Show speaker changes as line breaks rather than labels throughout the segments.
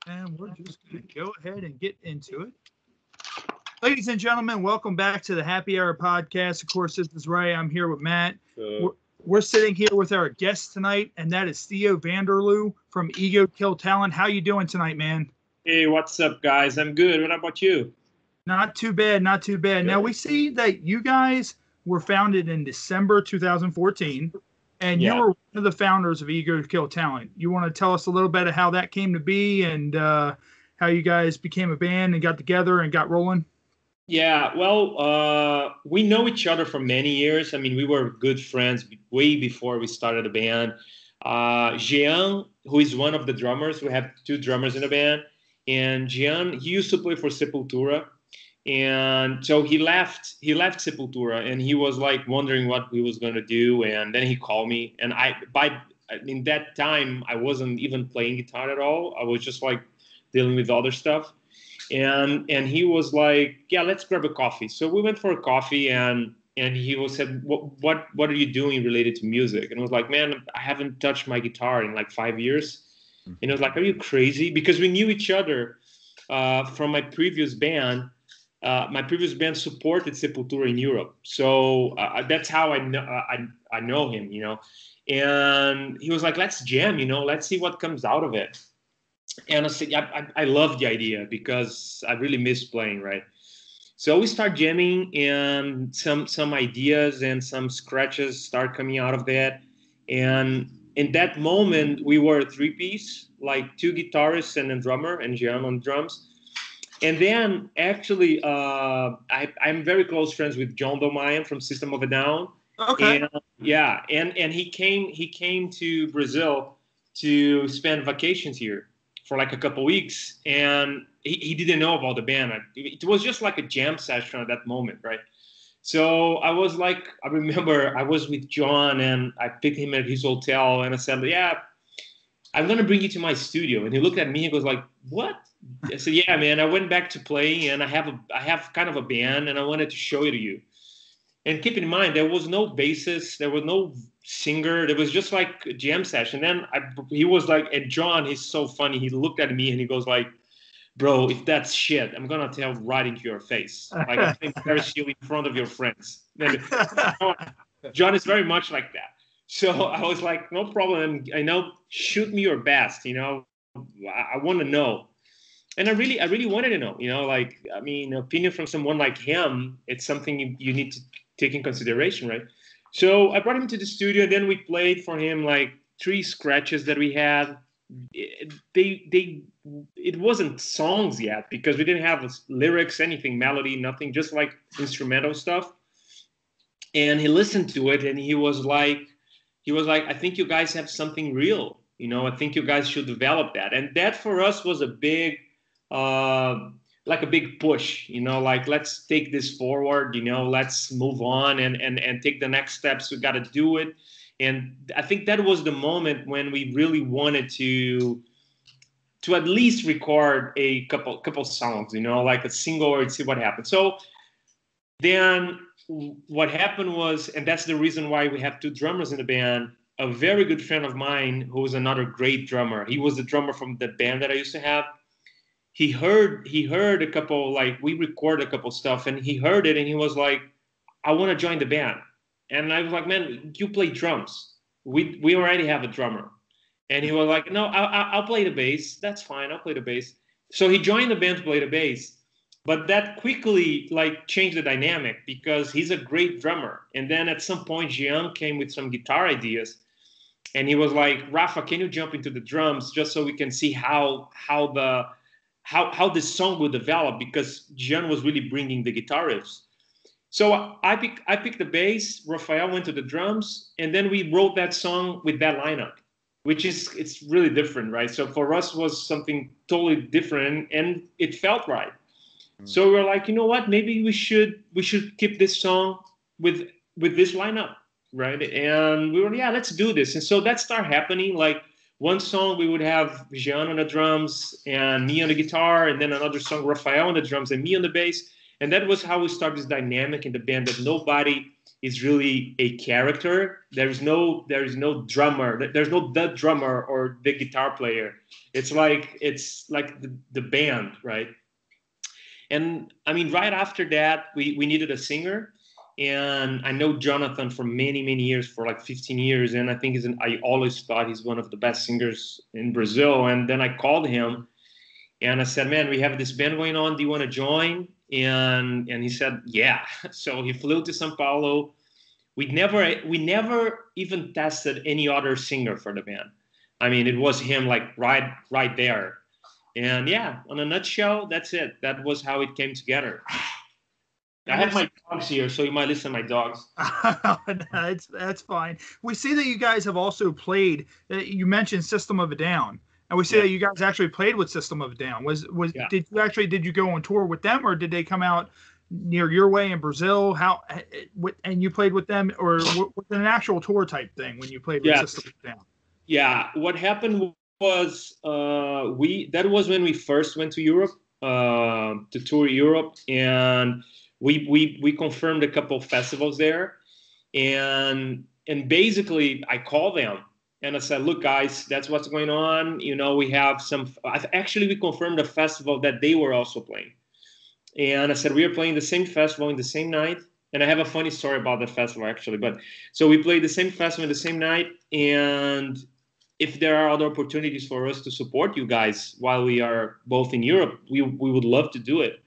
And we're just going to go ahead and get into it. Ladies and gentlemen, welcome back to the Happy Hour podcast. Of course, this is Ray. I'm here with Matt. We're sitting here with our guest tonight, and that is Theo Vander Loo from Ego Kill Talent. How you doing tonight, man?
Hey, what's up, guys? I'm good. What about you?
Not too bad, not too bad. Good. Now, we see that you guys were founded in December 2014, and you were one of the founders of Ego Kill Talent. You want to tell us a little bit of how that came to be and how you guys became a band and got together and got rolling?
Yeah, well, we know each other for many years. I mean, we were good friends way before we started the band. Jean, who is one of the drummers, we have two drummers in the band, and Jean, he used to play for Sepultura, and so he left Sepultura, and he was like wondering what he was going to do, and then he called me, and in that time, I wasn't even playing guitar at all. I was just like dealing with other stuff. And he was like, yeah, let's grab a coffee. So we went for a coffee, and he said, what are you doing related to music? And I was like, man, I haven't touched my guitar in like 5 years. And I was like, are you crazy? Because we knew each other from my previous band. My previous band supported Sepultura in Europe. So that's how I know him, you know. And he was like, let's jam, you know, let's see what comes out of it. And I said, I love the idea because I really miss playing, right? So we start jamming, and some ideas and some scratches start coming out of that. And in that moment, we were a three-piece, like two guitarists and a drummer, and Jean on drums. And then actually, I'm very close friends with John Domayan from System of a Down.
Okay.
And he came to Brazil to spend vacations here for like a couple weeks, and he didn't know about the band. It was just like a jam session at that moment, right? So I remember I was with John, and I picked him at his hotel, and I said, yeah, I'm going to bring you to my studio. And he looked at me, he goes like, what? I said, yeah, man, I went back to playing, and I have kind of a band, and I wanted to show it to you. And keep in mind, there was no bassist, there was no singer, there was just like a jam session. Then he was like, and John, he's so funny. He looked at me and he goes like, bro, if that's shit, I'm going to tell right into your face. Like, I'm going to embarrass you in front of your friends. And John is very much like that. So I was like, no problem. I know, shoot me your best, you know, I want to know. And I really wanted to know, you know, like, I mean, opinion from someone like him, it's something you need to take in consideration, right? So I brought him to the studio. Then we played for him like 3 scratches that we had. It wasn't songs yet because we didn't have lyrics, anything, melody, nothing, just like instrumental stuff. And he listened to it, and he was like, I think you guys have something real, you know, I think you guys should develop that. And that for us was a big, like a big push, you know, like, let's take this forward, you know, let's move on and take the next steps. We got to do it. And I think that was the moment when we really wanted to at least record a couple songs, you know, like a single, or see what happens. So then what happened was, and that's the reason why we have 2 drummers in the band, a very good friend of mine who was another great drummer. He was the drummer from the band that I used to have. He heard a couple, like, we recorded a couple stuff, and he heard it, and he was like, I want to join the band. And I was like, man, you play drums. We already have a drummer. And he was like, no, I'll play the bass. That's fine. I'll play the bass. So he joined the band to play the bass. But that quickly, like, changed the dynamic because he's a great drummer. And then at some point, Jean came with some guitar ideas. And he was like, Rafa, can you jump into the drums just so we can see how this song would develop, because Jean was really bringing the guitar riffs. So I picked the bass, Rafael went to the drums, and then we wrote that song with that lineup, it's really different, right? So for us was something totally different, and it felt right. So we were like, you know what? Maybe we should keep this song with this lineup, right? And we were, yeah, let's do this. And so that started happening. Like, one song we would have Jean on the drums and me on the guitar, and then another song Rafael on the drums and me on the bass. And that was how we started this dynamic in the band, that nobody is really a character. There's no drummer. There's no the drummer or the guitar player. It's like the band, right? And I mean, right after that, we needed a singer. And I know Jonathan for many, many years, for like 15 years. And I think I always thought he's one of the best singers in Brazil. And then I called him and I said, man, we have this band going on. Do you want to join? And he said, yeah. So he flew to São Paulo. We never even tested any other singer for the band. I mean, it was him, like right there. And yeah, on a nutshell, that's it. That was how it came together. I have my dogs here, so you might listen to my dogs.
No, that's fine. We see that you guys have also played. You mentioned System of a Down, and we see that you guys actually played with System of a Down. Did you go on tour with them, or did they come out near your way in Brazil? And you played with them, or was it an actual tour type thing when you played with System of a Down?
Yeah, what happened was that was when we first went to Europe to tour Europe, and we confirmed a couple of festivals there, and basically I called them and I said, look guys, that's what's going on. You know, we have we confirmed a festival that they were also playing, and I said, we are playing the same festival in the same night. And I have a funny story about that festival actually, but so we played the same festival in the same night, and if there are other opportunities for us to support you guys while we are both in Europe, we would love to do it.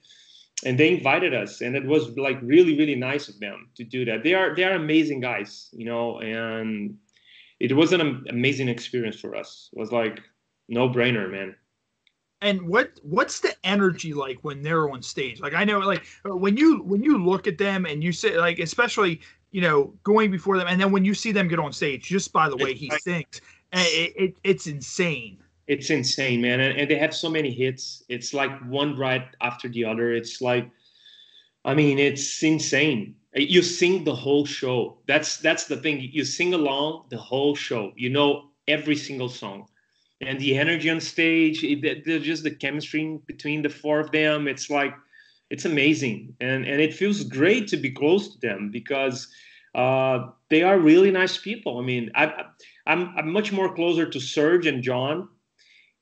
And they invited us, and it was like really, really nice of them to do that. They are amazing guys, you know, and it was an amazing experience for us. It was like no brainer, man.
And what's the energy like when they're on stage? Like, I know, like when you look at them and you say, like, especially, you know, going before them, and then when you see them get on stage, just by the way he sings, it's insane.
It's insane, man. And they have so many hits. It's like one right after the other. It's like, I mean, it's insane. You sing the whole show. That's the thing. You sing along the whole show. You know every single song. And the energy on stage, just the chemistry between the four of them. It's like, it's amazing. And it feels great to be close to them because they are really nice people. I mean, I'm much more closer to Serge and John,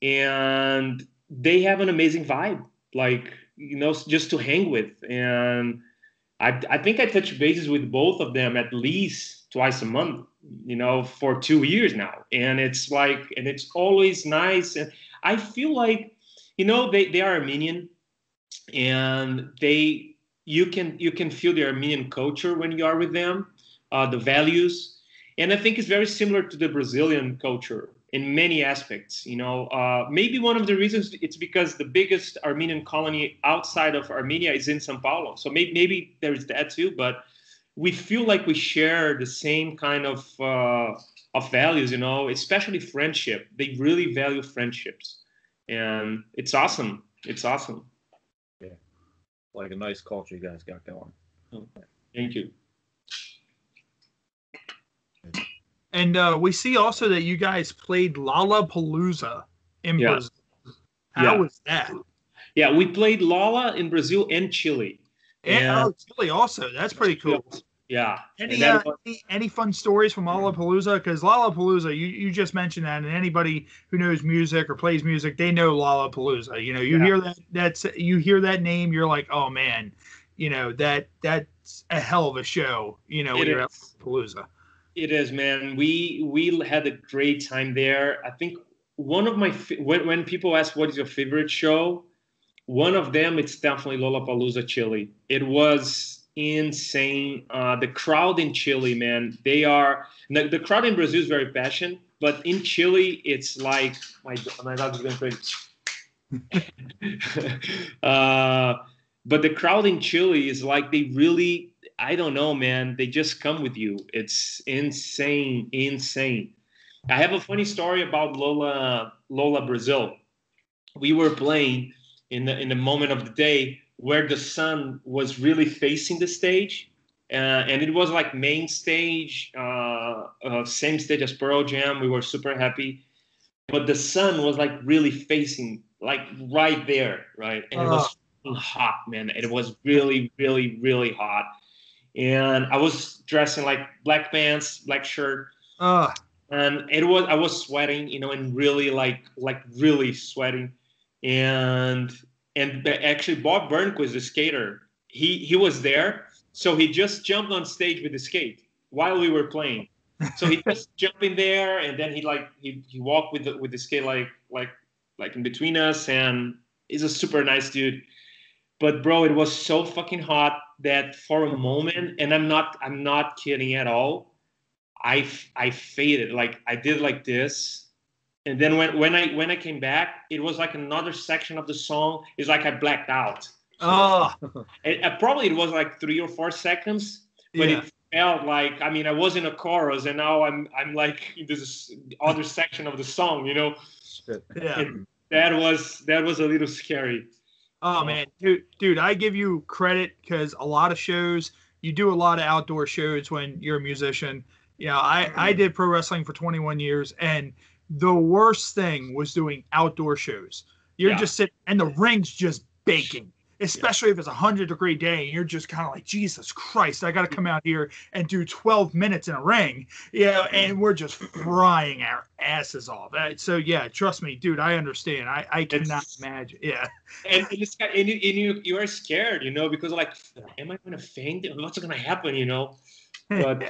and they have an amazing vibe, like, you know, just to hang with. And I think I touch bases with both of them at least twice a month, you know, for 2 years now. And it's like, and it's always nice. And I feel like, you know, they are Armenian, and you can feel the Armenian culture when you are with them, the values. And I think it's very similar to the Brazilian culture in many aspects. You know, maybe one of the reasons it's because the biggest Armenian colony outside of Armenia is in São Paulo. So maybe there's that too, but we feel like we share the same kind of values, you know, especially friendship. They really value friendships, and it's awesome. It's awesome.
Yeah. Like a nice culture you guys got going.
Oh, thank you.
And we see also that you guys played Lalalapalooza in Brazil. How was that?
Yeah, we played Lala in Brazil and Chile.
And Chile also. That's pretty cool.
Yeah.
Any fun stories from Lalalapalooza? Because Lalalapalooza, you just mentioned that, and anybody who knows music or plays music, they know Lalalapalooza. You know, you hear that name, you're like, oh man, you know, that's a hell of a show. You know, when you're at Lalalapalooza.
It is, man. We had a great time there. I think one of my when people ask what is your favorite show, one of them, it's definitely Lollapalooza Chile. It was insane. The crowd in Chile, man, the crowd in Brazil is very passionate, but in Chile, it's like my dog is going crazy. But the crowd in Chile is like they really. I don't know, man. They just come with you. It's insane, insane. I have a funny story about Lola Brazil. We were playing in the moment of the day where the sun was really facing the stage, and it was like main stage, same stage as Pearl Jam. We were super happy, but the sun was like really facing, like right there, right? And hot, man. It was really, really, really hot. And I was dressed in like black pants, black shirt. And I was sweating, you know, and really like really sweating. And actually Bob Burnquist, the skater, he was there. So he just jumped on stage with the skate while we were playing. So he just jumped in there, and then he walked with the skate like in between us, and he's a super nice dude. But bro, it was so fucking hot that for a moment, and I'm not kidding at all, I faded. Like I did like this, and then when I came back, it was like another section of the song. It's like I blacked out. Probably it was like 3 or 4 seconds, but it felt like, I mean, I was in a chorus, and now I'm like in this other section of the song, you know.
Yeah.
And that was a little scary.
Oh man, dude, I give you credit because a lot of shows, you do a lot of outdoor shows when you're a musician. You know, I did pro wrestling for 21 years, and the worst thing was doing outdoor shows. You're just sitting, and the ring's just baking, especially if it's a 100-degree day, and you're just kind of like, Jesus Christ, I got to come out here and do 12 minutes in a ring, you know, and we're just frying our asses off. So yeah, trust me, dude, I understand. I cannot imagine. Yeah.
And you are scared, you know, because like, am I going to faint? What's going to happen, you know? But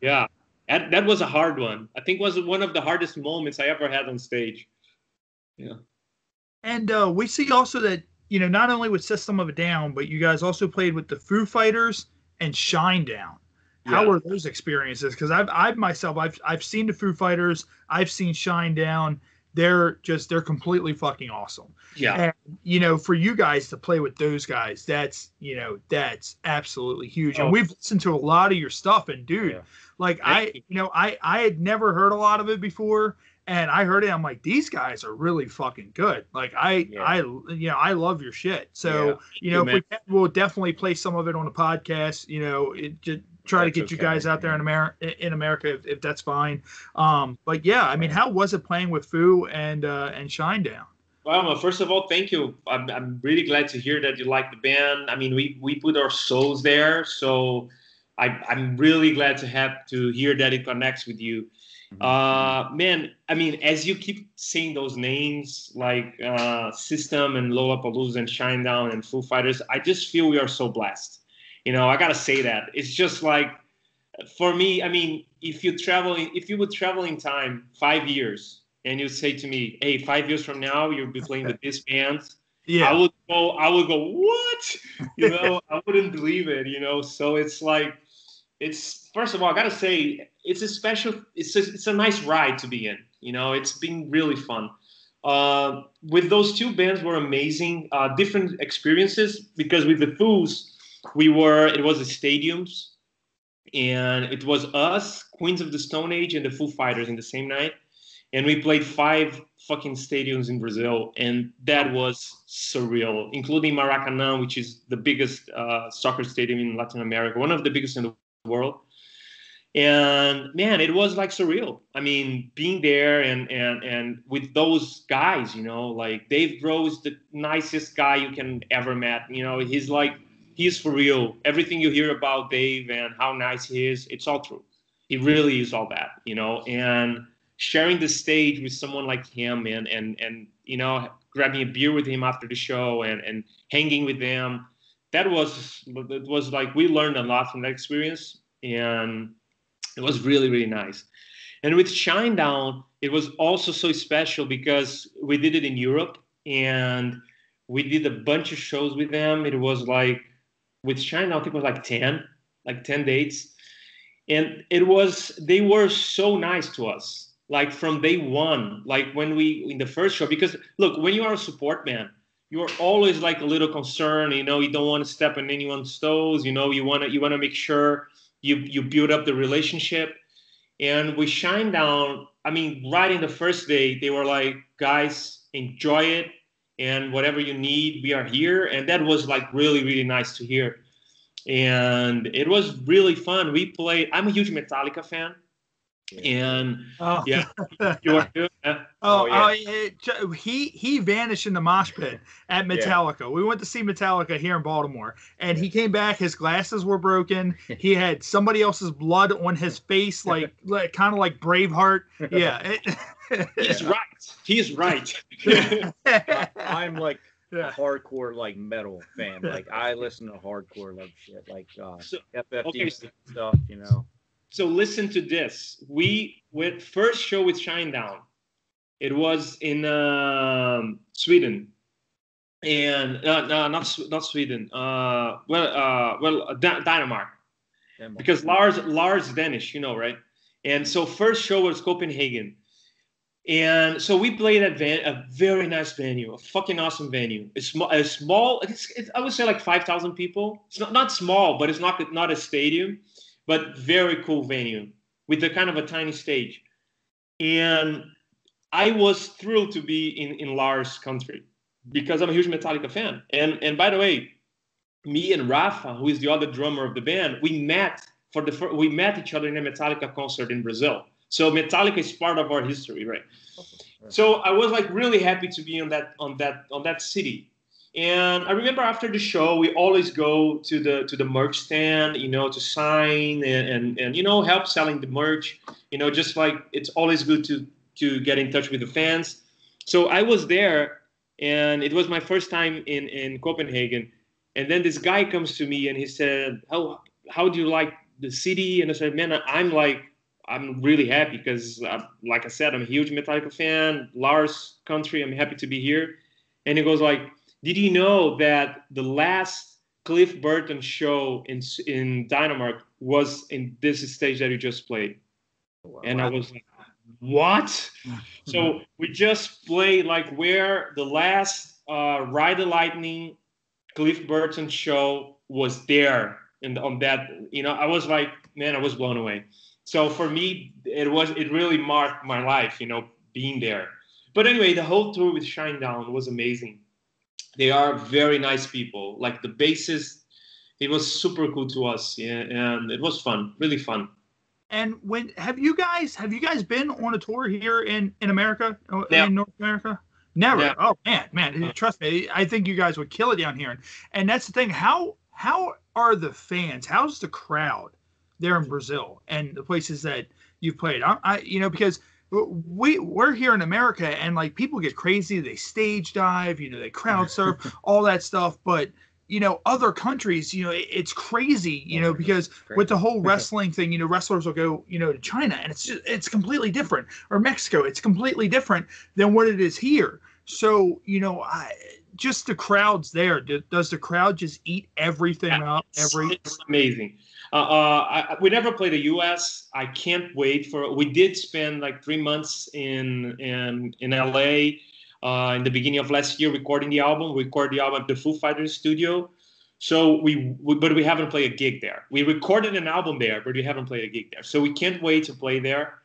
yeah, that was a hard one. I think was one of the hardest moments I ever had on stage. Yeah. And
we see also that, you know, not only with System of a Down, but you guys also played with the Foo Fighters and Shinedown. How were those experiences? Because I've seen the Foo Fighters, I've seen Shinedown. They're completely fucking awesome.
Yeah.
And, you know, for you guys to play with those guys, that's absolutely huge. And we've listened to a lot of your stuff, and dude, like I had never heard a lot of it before. And I heard it. I'm like, these guys are really fucking good. Like I love your shit. So we'll definitely play some of it on the podcast. You know, try to get you guys out there in America if that's fine. But yeah, I mean, how was it playing with Foo and Shinedown?
Well, first of all, thank you. I'm really glad to hear that you like the band. I mean, we put our souls there, so I'm really glad to hear that it connects with you. Man, I mean, as you keep saying those names like System and Lalalapalooza and Shinedown and Foo Fighters, I just feel we are so blessed. You know, I gotta say that. It's just like, for me, I mean, if you would travel in time 5 years and you say to me, hey, 5 years from now you'll be playing with this band, I would go, what? You know, I wouldn't believe it, you know. So it's like, first of all, I gotta say, it's a nice ride to be in. You know, it's been really fun. With those two bands were amazing, different experiences, because with the Foos, it was the stadiums, and it was us, Queens of the Stone Age, and the Foo Fighters in the same night. And we played 5 fucking stadiums in Brazil, and that was surreal, including Maracanã, which is the biggest soccer stadium in Latin America, one of the biggest in the world. And man, it was like surreal. I mean, being there and with those guys, you know, like Dave Grohl is the nicest guy you can ever met. You know, he's for real. Everything you hear about Dave and how nice he is, it's all true. He really is all that, you know. And sharing the stage with someone like him and you know, grabbing a beer with him after the show and hanging with them, it was like, we learned a lot from that experience, and it was really, really nice. And with Shinedown, it was also so special because we did it in Europe, and we did a bunch of shows with them. It was like, with Shinedown, I think it was like 10 dates. And they were so nice to us, like from day one, like in the first show, because look, when you are a support band, you are always like a little concerned, you know, you don't want to step on anyone's toes, you know, you want to make sure you build up the relationship. And with Shinedown, I mean, right in the first day, they were like, guys, enjoy it, and whatever you need, we are here. And that was like really, really nice to hear. And it was really fun. I'm a huge Metallica fan. And you are too.
He vanished in the mosh pit at Metallica. Yeah. We went to see Metallica here in Baltimore, and he came back. His glasses were broken. He had somebody else's blood on his face, like kind of like Braveheart. Yeah,
he's right. He's right.
I'm like a hardcore like metal fan. Like I listen to hardcore love shit, like FFD stuff, you know.
So listen to this. We went first show with Shinedown. It was in Sweden, and not Sweden. Denmark, because Lars Danish, you know, right? And so first show was Copenhagen, and so we played at a very nice venue, a fucking awesome venue. It's small. It's I would say like 5,000 people. It's not small, but it's not a stadium, but very cool venue with a kind of a tiny stage, and I was thrilled to be in Lars' country because I'm a huge Metallica fan. And by the way, me and Rafa, who is the other drummer of the band, we met each other in a Metallica concert in Brazil. So Metallica is part of our history, right? So I was like really happy to be on that city. And I remember after the show, we always go to the merch stand, you know, to sign and you know, help selling the merch. You know, just like it's always good to get in touch with the fans. So I was there, and it was my first time in Copenhagen. And then this guy comes to me and he said, how do you like the city? And I said, man, I'm really happy because, like I said, I'm a huge Metallica fan. Lars' country, I'm happy to be here. And he goes like, did you know that the last Cliff Burton show in Denmark was in this stage that you just played? Wow. And I was like, what? So we just played like where the last Ride the Lightning Cliff Burton show was there, and on that, you know, I was like, man, I was blown away. So for me, it really marked my life, you know, being there. But anyway, the whole tour with Shinedown was amazing. They are very nice people. Like the bassist, he was super cool to us, and it was fun, really fun.
And have you guys been on a tour here in America, in North America? Never. Yeah. Oh man, trust me, I think you guys would kill it down here. And that's the thing. How are the fans? How's the crowd there in Brazil and the places that you've played? You know, because we're here in America and like people get crazy. They stage dive, you know, they crowd surf, all that stuff. But you know, other countries, you know, it's crazy, you know, because with the whole wrestling thing, you know, wrestlers will go, you know, to China and it's completely different, or Mexico, it's completely different than what it is here. So, you know, just the crowds there, does the crowd just eat everything up?
It's amazing. We never played the U.S. I can't wait we did spend like 3 months in L.A., in the beginning of last year, recording the album. We recorded the album at the Foo Fighters studio. So but we haven't played a gig there. We recorded an album there, but we haven't played a gig there. So we can't wait to play there.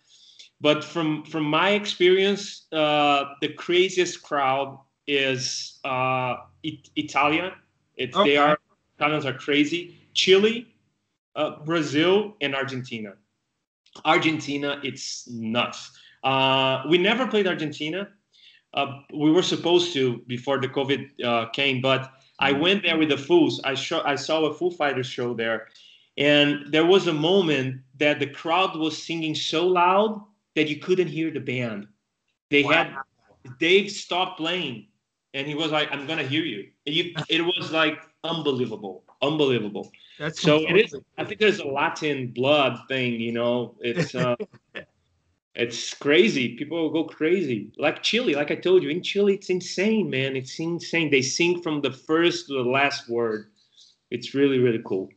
But from my experience, the craziest crowd is Italia. Italians are crazy. Chile, Brazil, and Argentina. Argentina, it's nuts. We never played Argentina. We were supposed to before the COVID came, but I went there with the Foos. I saw a Foo Fighters show there, and there was a moment that the crowd was singing so loud that you couldn't hear the band. Dave stopped playing, and he was like, "I'm gonna hear you." It was like unbelievable.
That's
so it is. I think there's a Latin blood thing, you know. It's. It's crazy. People go crazy. Like Chile, like I told you, in Chile, it's insane, man. It's insane. They sing from the first to the last word. It's really, really cool.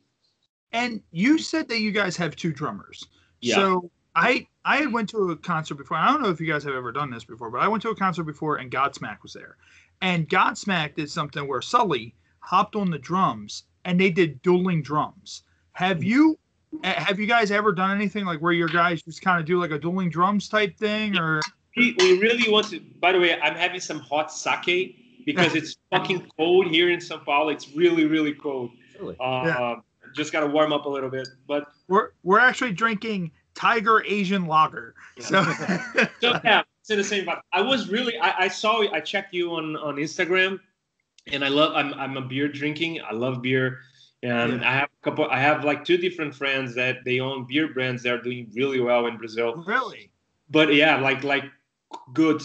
And you said that you guys have 2 drummers. Yeah. So I went to a concert before. I don't know if you guys have ever done this before, but I went to a concert before and Godsmack was there. And Godsmack did something where Sully hopped on the drums and they did dueling drums. Have you guys ever done anything like where your guys just kind of do like a dueling drums type thing? Or
we really want to. By the way, I'm having some hot sake because it's fucking cold here in São Paulo. It's really, really cold. Really? Just got to warm up a little bit. But
we're actually drinking Tiger Asian Lager.
Yeah. So yeah, say the same. But I checked you on Instagram, and I'm a beer drinking. I love beer. And I have like 2 different friends that they own beer brands that are doing really well in Brazil.
Really?
But yeah, like good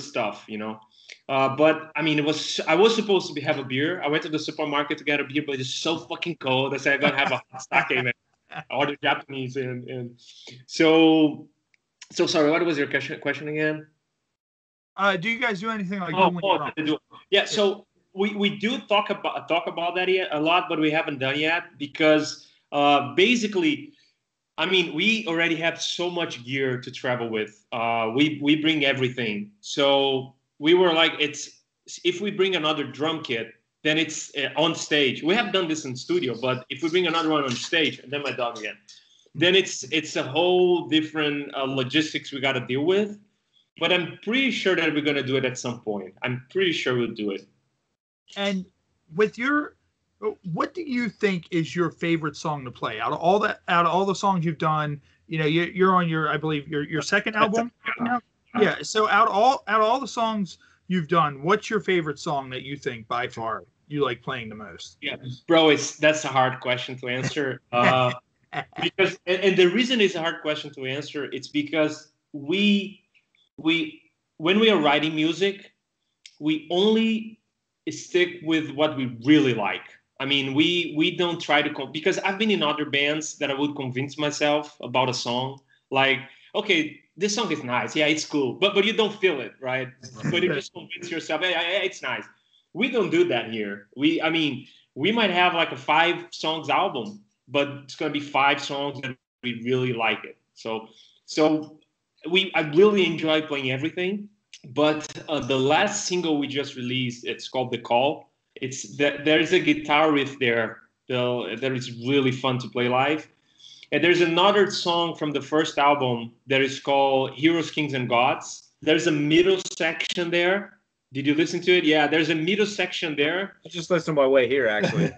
stuff, you know. But I mean, I was supposed to have a beer. I went to the supermarket to get a beer, but it's so fucking cold. I said I'm gonna have a hot sake, man. I ordered Japanese, and so sorry. What was your question again?
Do you guys do anything like
yeah? So we do talk about that a lot, but we haven't done yet because basically, I mean, we already have so much gear to travel with. We bring everything. So we were like, if we bring another drum kit, then it's on stage. We have done this in studio, but if we bring another one on stage, and then my dog again, then it's a whole different logistics we got to deal with. But I'm pretty sure that we're going to do it at some point. I'm pretty sure we'll do it.
And with what do you think is your favorite song to play out of all the songs you've done? You know, you're on I believe your second album now. Yeah. So out of all the songs you've done, what's your favorite song that you think by far you like playing the most?
Yeah, bro, that's a hard question to answer. Because and the reason it's a hard question to answer, it's because we when we are writing music, we only stick with what we really like. I mean, we don't try to because I've been in other bands that I would convince myself about a song. Like, okay, this song is nice. Yeah, it's cool. But you don't feel it, right? But you just convince yourself, hey, it's nice. We don't do that here. I mean, we might have like a 5 songs album, but it's going to be 5 songs that we really like it. So I really enjoy playing everything. But the last single we just released, it's called The Call. There's a guitar riff there that is really fun to play live. And there's another song from the first album that is called Heroes, Kings, and Gods. There's a middle section there. Did you listen to it? Yeah, there's a middle section there.
I just listened on my way here, actually.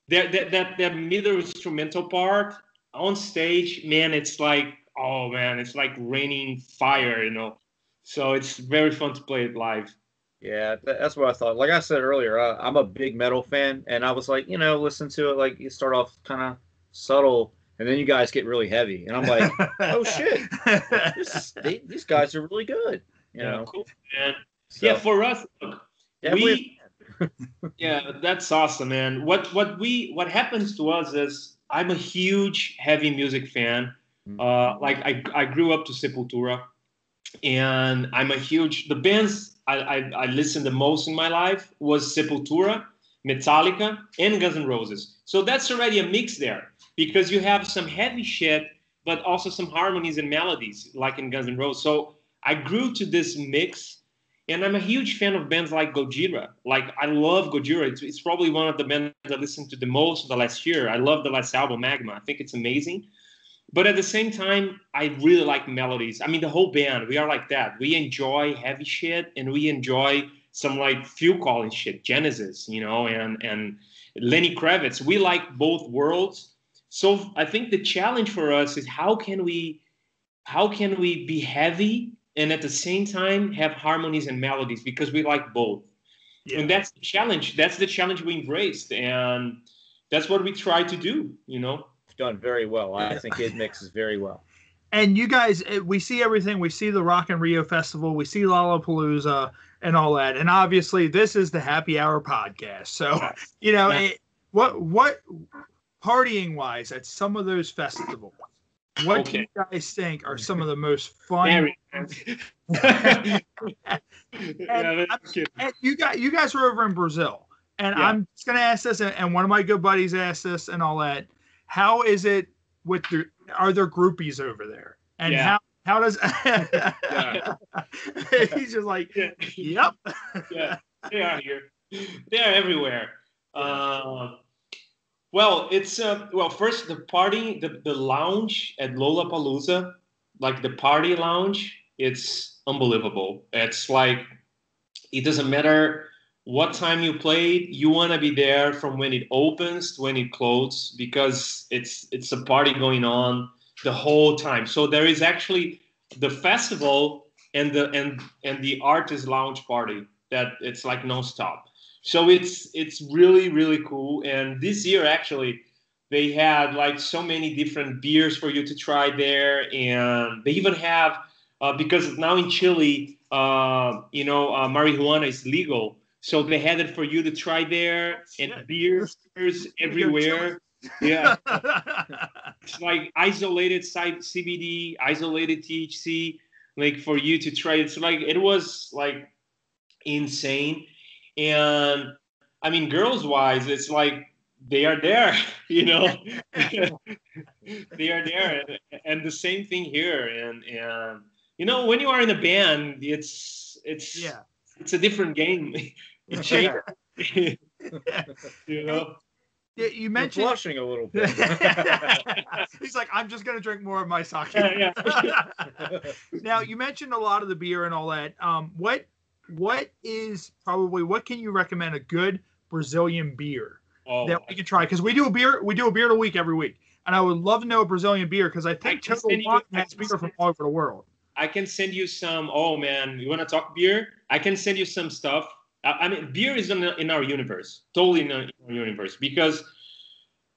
That middle instrumental part on stage, man, it's like raining fire, you know. So it's very fun to play it live.
Yeah, that's what I thought. Like I said earlier, I'm a big metal fan, and I was like, listen to it. Like you start off kind of subtle, and then you guys get really heavy, and I'm like, oh shit, these guys are really good. You know,
cool, man. So, yeah, for us, look, that's awesome, man. What happens to us is I'm a huge heavy music fan. Like I grew up to Sepultura, and the bands I listened the most in my life was Sepultura, Metallica, and Guns N' Roses. So that's already a mix there because you have some heavy shit, but also some harmonies and melodies like in Guns N' Roses. So I grew to this mix, and I'm a huge fan of bands like Gojira. Like I love Gojira. It's probably one of the bands I listened to the most the last year. I love the last album, Magma. I think it's amazing. But at the same time, I really like melodies. I mean, the whole band, we are like that. We enjoy heavy shit, and we enjoy some like Phil Collins shit, Genesis, and Lenny Kravitz. We like both worlds. So I think the challenge for us is how can we be heavy and at the same time have harmonies and melodies, because we like both. Yeah. And that's the challenge. That's the challenge we embraced, and that's what we try to do,
Done very well. I think it mixes very well.
And you guys, we see everything. We see the Rock in Rio Festival. We see Lalalapalooza and all that. And obviously, this is the Happy Hour podcast. So, what partying wise at some of those festivals, what do you guys think are some of the most fun? And you guys were over in Brazil, and I'm just going to ask this, and one of my good buddies asked this and all that. How is it are there groupies over there? And how does he's just like, yep.
Yeah, they are here. They are everywhere. Well, it's first the party, the lounge at Lollapalooza, like the party lounge, it's unbelievable. It's like it doesn't matter what time you played, you want to be there from when it opens to when it closes, because it's a party going on the whole time. So there is actually the festival and the artist lounge party that it's like nonstop. So it's really, really cool. And this year actually they had like so many different beers for you to try there, and they even have because now in Chile, marijuana is legal, so they had it for you to try there, and beers everywhere. Yeah, it's like isolated CBD, isolated THC, like for you to try. It's like it was like insane, and I mean, girls wise, it's like they are there, you know, they are there, and the same thing here, and you know, when you are in a band, it's a different game. It changes, you know.
Yeah, you mentioned
flushing a little bit.
He's like, I'm just gonna drink more of my sake.
Yeah.
Now, you mentioned a lot of the beer and all that. What can you recommend a good Brazilian beer that we can try? Because we do a beer a week every week, and I would love to know a Brazilian beer because I think Total Wine has beer from all over the world.
I can send you some. Oh man, you want to talk beer? I can send you some stuff. I mean, beer is in our universe, totally in our universe. Because,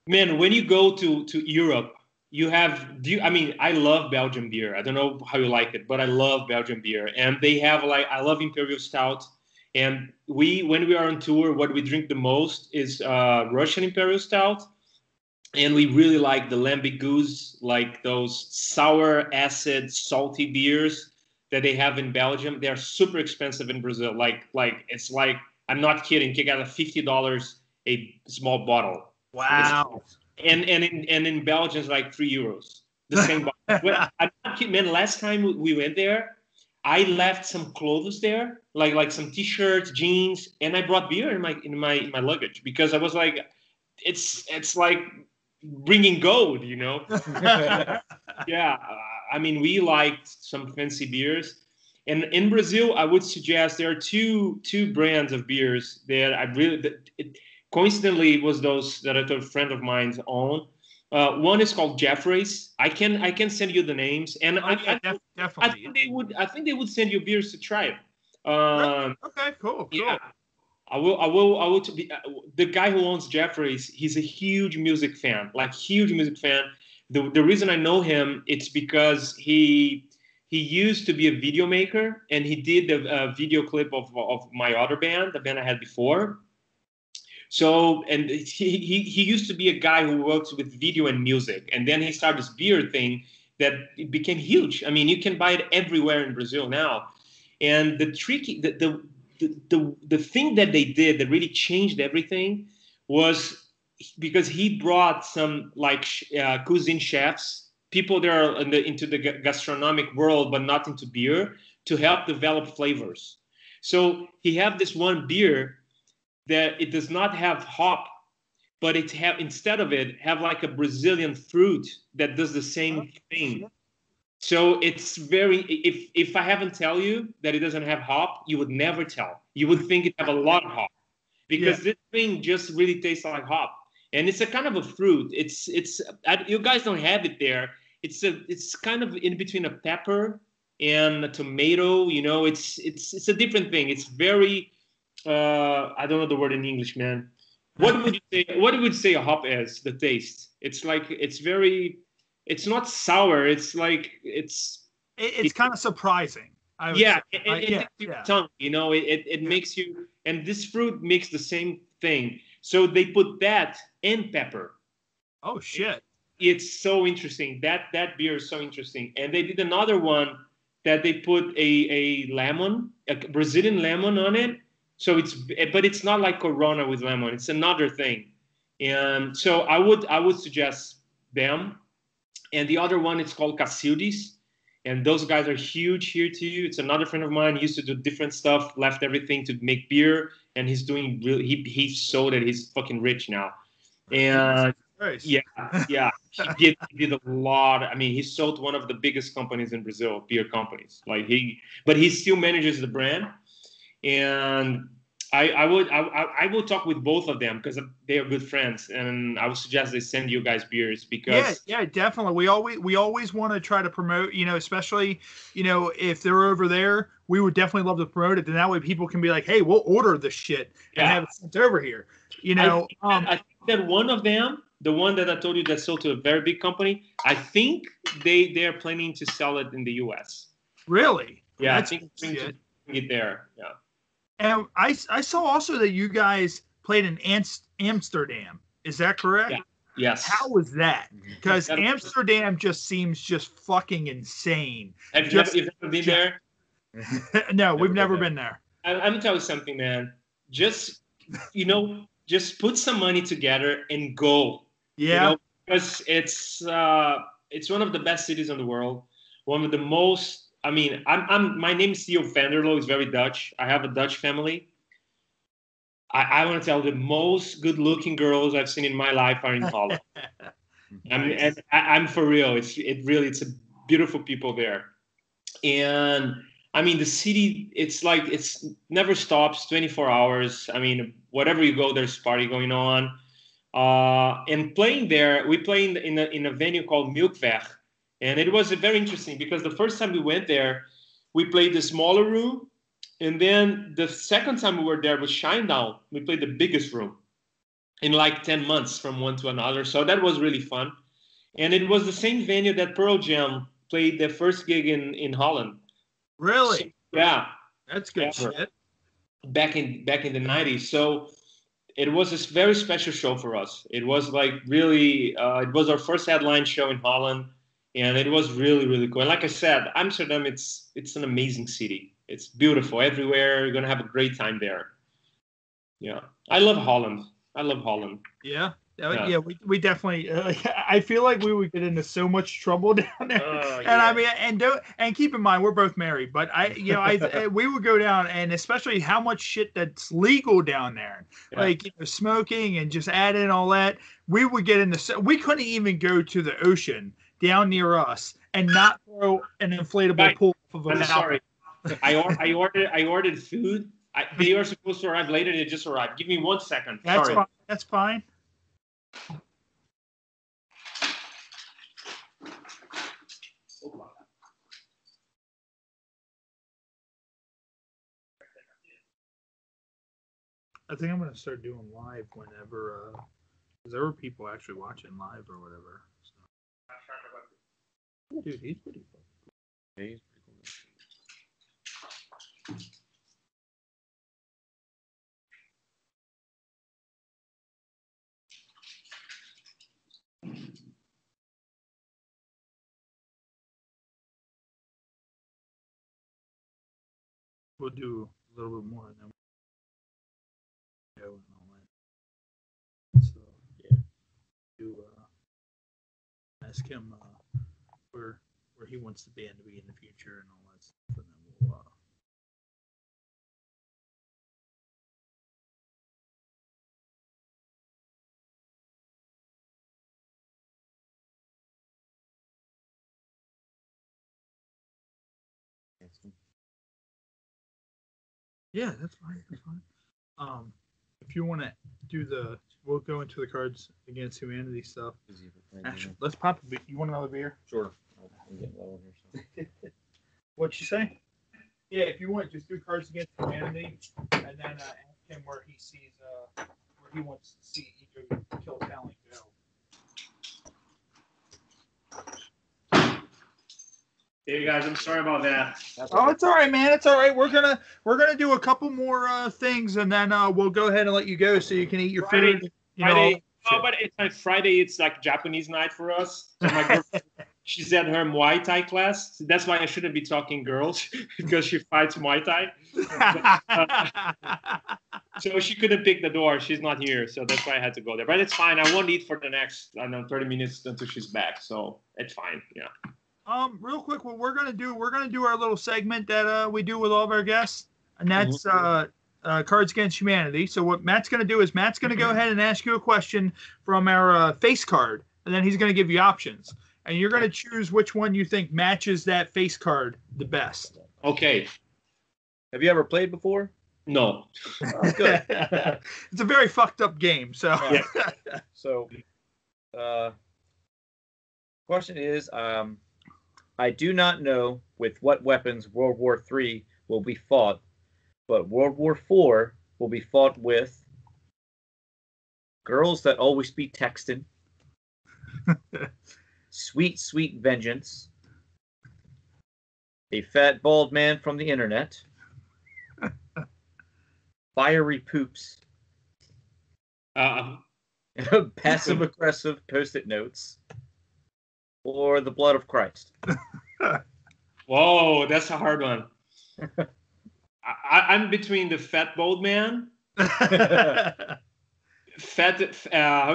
man, when you go to Europe, I love Belgian beer. I don't know how you like it, but I love Belgian beer. And they have I love Imperial Stout. And when we are on tour, what we drink the most is Russian Imperial Stout. And we really like the Lambic Goose, like those sour, acid, salty beers that they have in Belgium. They're super expensive in Brazil. Like it's like, I'm not kidding, you got $50 a small bottle.
Wow.
And in Belgium it's like €3. The same bottle. I'm not kidding, man. Last time we went there, I left some clothes there, like some t-shirts, jeans, and I brought beer in my luggage because I was like, it's like bringing gold, you know. Yeah, I mean, we liked some fancy beers, and in Brazil, I would suggest there are two brands of beers that I really coincidentally was those that a friend of mine's own. One is called Jeffrey's. I can send you the names, and
definitely.
I think they would send you beers to try it.
Okay, cool.
Yeah. I will. The guy who owns Jeffrey's, he's a huge music fan, The reason I know him, it's because he used to be a video maker, and he did a video clip of my other band, the band I had before. So, and he used to be a guy who works with video and music, and then he started this beer thing that it became huge. I mean, you can buy it everywhere in Brazil now. And the thing that they did that really changed everything was because he brought some cuisine chefs, people that are into the gastronomic world but not into beer, to help develop flavors. So he have this one beer that it does not have hop, but instead of it have like a Brazilian fruit that does the same thing. So it's if I haven't tell you that it doesn't have hop, you would never tell. You would think it have a lot of hop, because this thing just really tastes like hop, and it's a kind of a fruit. You guys don't have it there. It's kind of in between a pepper and a tomato. You know, it's a different thing. It's very I don't know the word in English, man. What would you say? What would you say a hop is? The taste. It's like it's not sour. It's like it's
kind of surprising.
It tongue, you know, it makes you, and this fruit makes the same thing. So they put that and pepper.
Oh shit!
It's so interesting. That beer is so interesting. And they did another one that they put a lemon, a Brazilian lemon on it. So but it's not like Corona with lemon. It's another thing. And so I would suggest them. And the other one, it's called Cacildes. And those guys are huge here too. It's another friend of mine. He used to do different stuff, left everything to make beer. And he's doing he's so that he's fucking rich now. And
nice.
yeah. He did a lot. I mean, he sold one of the biggest companies in Brazil, beer companies. But he still manages the brand. And I would talk with both of them because they are good friends, and I would suggest they send you guys beers because
yeah, definitely. We always want to try to promote, especially if they're over there, we would definitely love to promote it. And that way people can be like, hey, we'll order the shit and have it sent over here.
I think that one of them, the one that I told you that sold to a very big company, I think they are planning to sell it in the U.S.
Really?
Yeah, I think bring it there. Yeah.
And I saw also that you guys played in Amsterdam. Is that correct?
Yeah. Yes.
How was that? Because Amsterdam just seems just fucking insane.
Have you ever been there?
No, we've never been there.
I'm gonna tell you something, man. Just put some money together and go.
Yeah.
Because it's one of the best cities in the world. One of the most. I mean, my name is Theo Vander Loo. It's very Dutch. I have a Dutch family. I want to tell the most good-looking girls I've seen in my life are in Holland. Nice. I'm for real. It's a beautiful people there. And I mean, the city, it's never stops 24 hours. I mean, whatever you go, there's party going on. And playing there, we play in a venue called Milkweg. And it was very interesting because the first time we went there, we played the smaller room. And then the second time we were there was Shinedown. We played the biggest room in 10 months from one to another. So that was really fun. And it was the same venue that Pearl Jam played their first gig in Holland.
Really?
So, yeah.
That's good shit.
Back in the 90s. So it was a very special show for us. It was really, it was our first headline show in Holland. And it was really, really cool. And like I said, Amsterdam, it's an amazing city. It's beautiful everywhere. You're going to have a great time there. Yeah. I love Holland.
Yeah. Yeah, we definitely. I feel like we would get into so much trouble down there. And I mean, and keep in mind we're both married, but we would go down, and especially how much shit that's legal down there, smoking and just add in all that. We would get into. We couldn't even go to the ocean down near us and not throw an inflatable pool of a
I'm sorry. I ordered food. They were supposed to arrive later. They just arrived. Give me 1 second.
That's fine. That's fine. I think I'm gonna start doing live whenever, because there were people actually watching live or whatever. So. Dude, he's pretty cool.
Yeah, he's pretty cool.
We'll do a little bit more and then we'll go and all that. So yeah, ask him where he wants the band to be in the future and all that stuff, and then we'll. Yeah, that's fine. That's fine. If you want to do we'll go into the Cards Against Humanity stuff. Actually, let's pop a beer. You want another beer?
Sure. I'm getting low here. So.
What'd you say? Yeah, if you want, just do Cards Against Humanity, and then ask him where he sees, where he wants to see Ego Kill Talent go.
Hey guys, I'm sorry about that.
Oh, it's all right, man. It's all right. We're gonna do a couple more things, and then we'll go ahead and let you go so you can eat your food.
Friday. But it's like Friday. It's like Japanese night for us. So my girlfriend, she's at her Muay Thai class. So that's why I shouldn't be talking girls because she fights Muay Thai. So she couldn't pick the door. She's not here, so that's why I had to go there. But it's fine. I won't eat for the next 30 minutes until she's back. So it's fine. Yeah.
Real quick, what we're gonna do our little segment that we do with all of our guests, and that's Cards Against Humanity. So what Matt's gonna do is Matt's gonna go ahead and ask you a question from our face card, and then he's gonna give you options, and you're gonna choose which one you think matches that face card the best.
Okay.
Have you ever played before?
No.
Good.
It's a very fucked up game. So,
Yeah. So, question is, I do not know with what weapons World War III will be fought, but World War IV will be fought with girls that always be texting, sweet, sweet vengeance, a fat, bald man from the internet, fiery poops, passive-aggressive post-it notes, or the blood of Christ.
Whoa, that's a hard one. I'm between the fat bald man, how do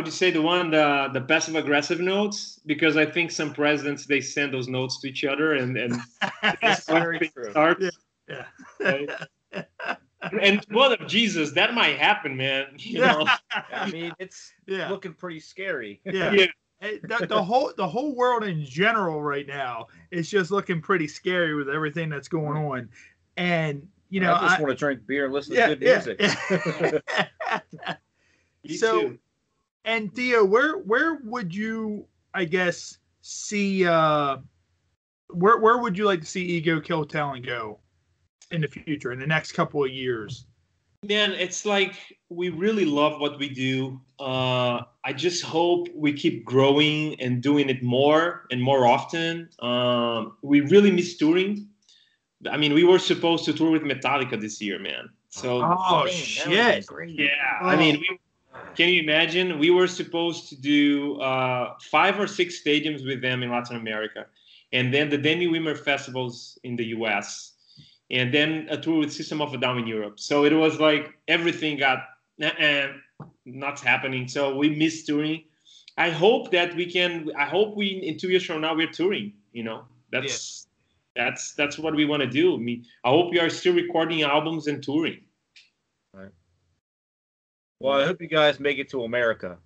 you say the passive aggressive notes? Because I think some presidents, they send those notes to each other and
That's very true.
Yeah.
Right? And blood of Jesus, that might happen, man. You know?
I mean, it's looking pretty scary.
Yeah. The whole world in general right now is just looking pretty scary with everything that's going on. And you know,
I just want to drink beer and listen to good music.
So, and Theo, where would you, I guess, see where would you like to see Ego Kill Talent go in the future, in the next couple of years?
Man, it's like we really love what we do. I just hope we keep growing and doing it more and more often. We really miss touring. I mean, we were supposed to tour with Metallica this year, man. So,
shit!
Yeah, I mean, can you imagine? We were supposed to do 5 or 6 stadiums with them in Latin America, and then the Danny Wimmer festivals in the US, and then a tour with System of a Down in Europe. So it was like everything got not happening. So we missed touring. I hope that we can. I hope we in 2 years from now we're touring. You know, that's what we want to do. I mean, I hope we are still recording albums and touring.
Right. Well, I hope you guys make it to America.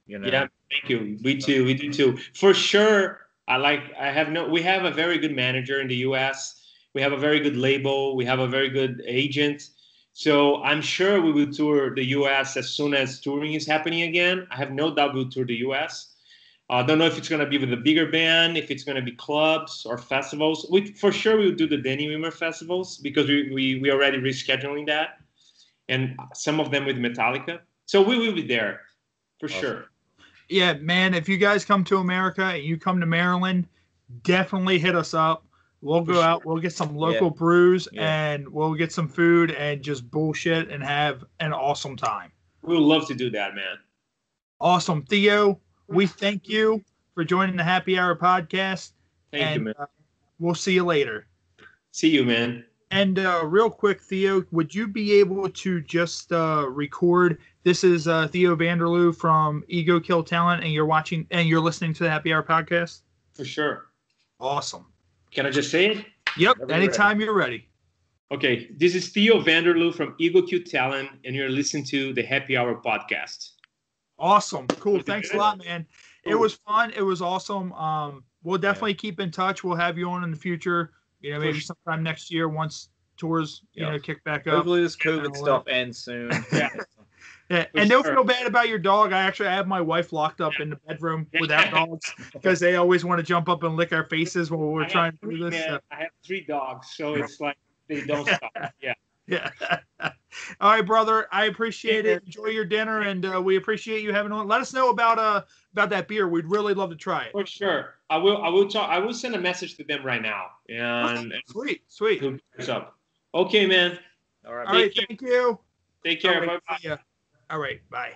You know.
Yeah, thank you. We do too. For sure. We have a very good manager in the US. We have a very good label. We have a very good agent. So I'm sure we will tour the US as soon as touring is happening again. I have no doubt we'll tour the US. I don't know if it's going to be with a bigger band, if it's going to be clubs or festivals. For sure we'll do the Danny Wimmer festivals because we already rescheduling that. And some of them with Metallica. So we will be there for sure.
Yeah, man, if you guys come to America and you come to Maryland, definitely hit us up. We'll go out, we'll get some local brews, and we'll get some food and just bullshit and have an awesome time.
We would love to do that, man.
Awesome. Theo, we thank you for joining the Happy Hour podcast.
Thank you, man.
We'll see you later.
See you, man.
And real quick, Theo, would you be able to just record? This is Theo Vander Loo from Ego Kill Talent, and you're watching and you're listening to the Happy Hour podcast?
For sure.
Awesome.
Can I just say it?
Yep. Anytime you're ready.
Okay. This is Theo Vander Loo from Ego Kill Talent, and you're listening to the Happy Hour podcast.
Awesome. Cool. Thanks a lot, man. Cool. It was fun. It was awesome. We'll definitely keep in touch. We'll have you on in the future. You know, maybe sometime next year once tours, kick back up.
Hopefully this COVID stuff ends soon.
Yeah, and don't feel bad about your dog. I have my wife locked up in the bedroom without dogs because they always want to jump up and lick our faces when we're trying to do this.
I have 3 dogs, so it's like they don't stop.
Yeah. All right, brother. I appreciate it. Enjoy your dinner, and we appreciate you having on. Let us know about that beer. We'd really love to try it.
For sure. I will send a message to them right now. And
Sweet.
Okay, man.
All right.
Thank you.
Take care. Bye-bye.
All right. Bye.